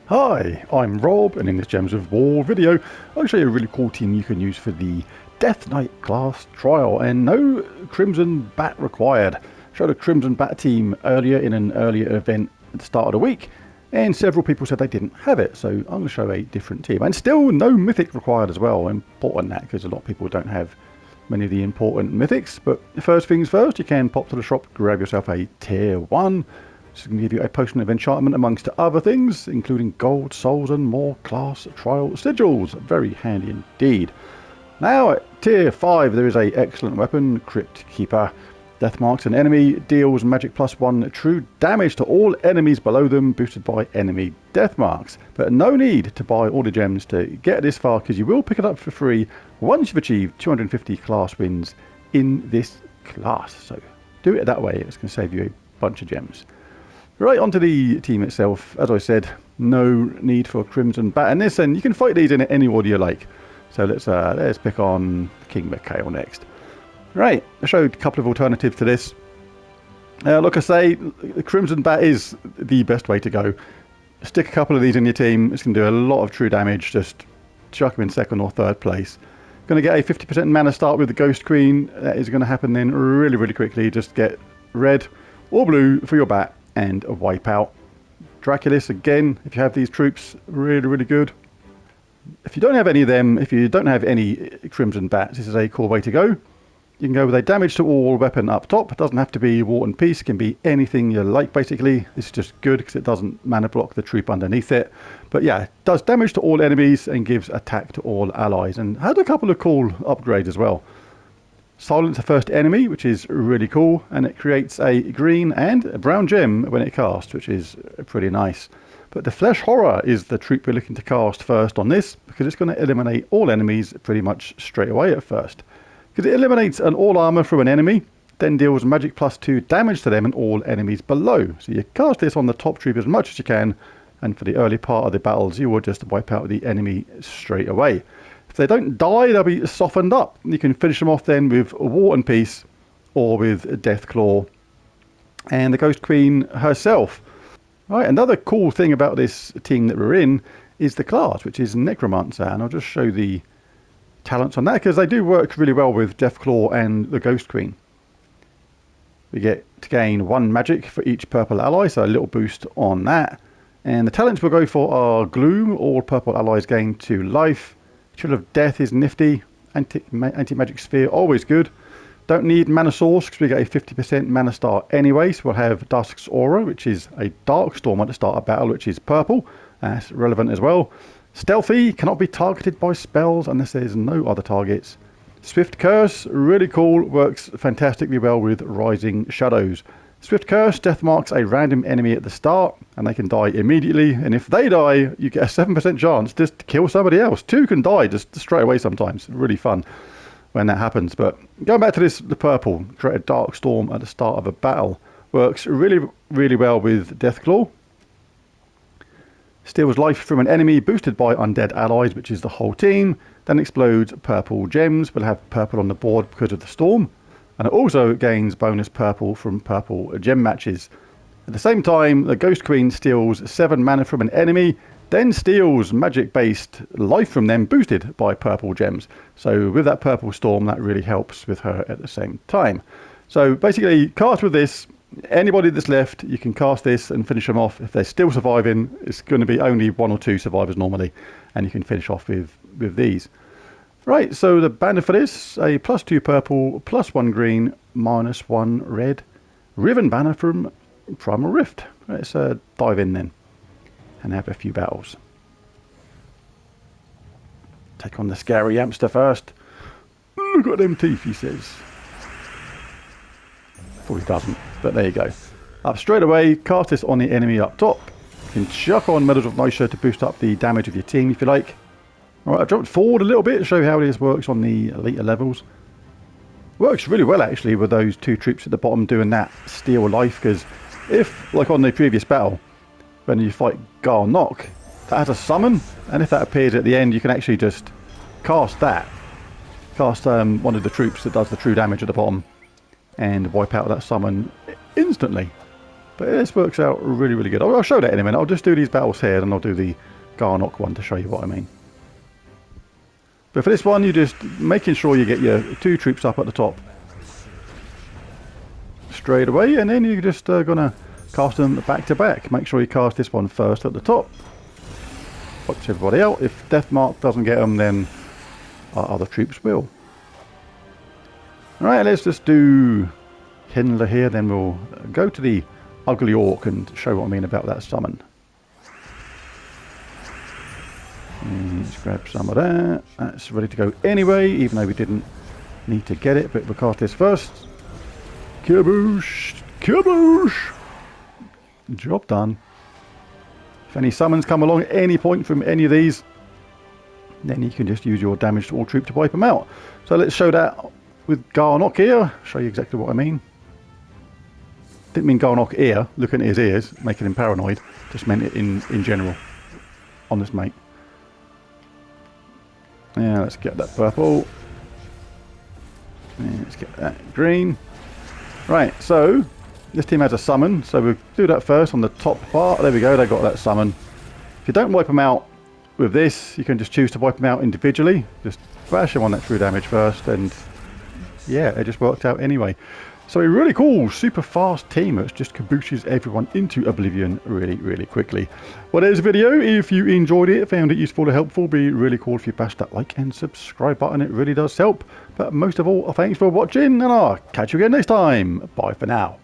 Hi, I'm Rob, and in this Gems of War video, I'll show you a really cool team you can use for the Deathknight Class Trial, and no Crimson Bat required. I showed a Crimson Bat team earlier in an earlier event at the start of the week, and several people said they didn't have it, so I'm going to show a different team. And still no Mythic required as well. Important that, because a lot of people don't have many of the important Mythics. But first things first, you can pop to the shop, grab yourself a Tier 1. This is going to give you a potion of enchantment amongst other things, including gold, souls, and more class trial sigils. Very handy indeed. Now at tier 5 there is a excellent weapon, Crypt Keeper. Death marks an enemy, deals magic +1 true damage to all enemies below them, boosted by enemy death marks. But no need to buy all the gems to get this far, because you will pick it up for free once you've achieved 250 class wins in this class. So do it that way, it's going to save you a bunch of gems. Right, onto the team itself. As I said, no need for Crimson Bat in this, and you can fight these in any order you like. So let's pick on King McHale next. Right, I showed a couple of alternatives to this. Like I say, the Crimson Bat is the best way to go. Stick a couple of these in your team. It's going to do a lot of true damage. Just chuck them in second or third place. Going to get a 50% mana start with the Ghost Queen. That is going to happen then really quickly. Just get red or blue for your bat and a wipeout. Draculus again, if you have these troops, really good. If you don't have any of them, if you don't have any Crimson Bats, this is a cool way to go. You can go with a damage to all weapon up top. It doesn't have to be War and Peace, it can be anything you like basically. This is just good because it doesn't mana block the troop underneath it. But yeah, it does damage to all enemies and gives attack to all allies, and had a couple of cool upgrades as well. Silence the first enemy, which is really cool, and it creates a green and a brown gem when it casts, which is pretty nice. But the Flesh Horror is the troop we're looking to cast first on this, because it's going to eliminate all enemies pretty much straight away at first. Because it eliminates an all armor from an enemy, then deals magic +2 damage to them and all enemies below. So you cast this on the top troop as much as you can, and for the early part of the battles you will just wipe out the enemy straight away. If they don't die, they'll be softened up. You can finish them off then with War and Peace or with Deathclaw and the Ghost Queen herself. Right, another cool thing about this team that we're in is the class, which is Necromancer, and I'll just show the talents on that, because they do work really well with Deathclaw and the Ghost Queen. We get to gain 1 magic for each purple ally, so a little boost on that. And the talents we'll go for are Gloom, all purple allies gain 2 life. Chill of Death is nifty. Anti-magic sphere, always good. Don't need mana source because we get a 50% mana start anyway. So we'll have Dusk's Aura, which is a dark storm at the start of battle, which is purple. That's relevant as well. Stealthy, cannot be targeted by spells unless there's no other targets. Swift Curse, really cool, works fantastically well with Rising Shadows. Swift Curse, death marks a random enemy at the start, and they can die immediately, and if they die, you get a 7% chance just to kill somebody else. 2 can die just straight away sometimes. Really fun when that happens. But going back to this, the purple, create a dark storm at the start of a battle. Works really well with Deathclaw. Steals life from an enemy, boosted by undead allies, which is the whole team. Then explodes purple gems. We'll have purple on the board because of the storm. And it also gains bonus purple from purple gem matches. At the same time, the Ghost Queen steals 7 mana from an enemy, then steals magic-based life from them, boosted by purple gems. So with that purple storm, that really helps with her at the same time. So basically, cast with this, anybody that's left, you can cast this and finish them off. If they're still surviving, it's going to be only 1 or 2 survivors normally, and you can finish off with these. Right, so the banner for this, a +2 purple, +1 green, -1 red, Riven banner from Primal Rift. Let's dive in then and have a few battles. Take on the scary hamster first. Look at them teeth, he says. Probably doesn't, but there you go. Up straight away, cast this on the enemy up top. You can chuck on Medals of Nisha to boost up the damage of your team if you like. Alright, I've jumped forward a little bit to show you how this works on the later levels. Works really well actually with those 2 troops at the bottom doing that steal life, because if, like on the previous battle, when you fight Garnock, that has a summon, and if that appears at the end, you can actually just cast that. Cast one of the troops that does the true damage at the bottom, and wipe out that summon instantly. But this works out really, really good. I'll show that in a minute. I'll just do these battles here, and I'll do the Garnock one to show you what I mean. But for this one, you're just making sure you get your 2 troops up at the top straight away, and then you're just gonna cast them back to back. Make sure you cast this one first at the top. Watch everybody out. If Death Mark doesn't get them, then our other troops will. Alright, let's just do Kindler here, then we'll go to the Ugly Orc and show what I mean about that summon. Let's grab some of that. That's ready to go anyway, even though we didn't need to get it, but we'll cast this first. Kaboosh! Kaboosh! Job done. If any summons come along at any point from any of these, then you can just use your damaged all troop to wipe them out. So let's show that with Garnock here. Show you exactly what I mean. Didn't mean Garnock ear, looking at his ears, making him paranoid. Just meant it in general on this mate. Yeah, let's get that purple. Yeah, let's get that green. Right, so this team has a summon, so we'll do that first on the top part. There we go, they got that summon. If you don't wipe them out with this, you can just choose to wipe them out individually. Just bash them on that true damage first, and yeah, it just worked out anyway. So a really cool, super fast team that just kabooshes everyone into oblivion really, really quickly. Well, there's a video. If you enjoyed it, found it useful or helpful, it'd be really cool if you bash that like and subscribe button. It really does help. But most of all, thanks for watching, and I'll catch you again next time. Bye for now.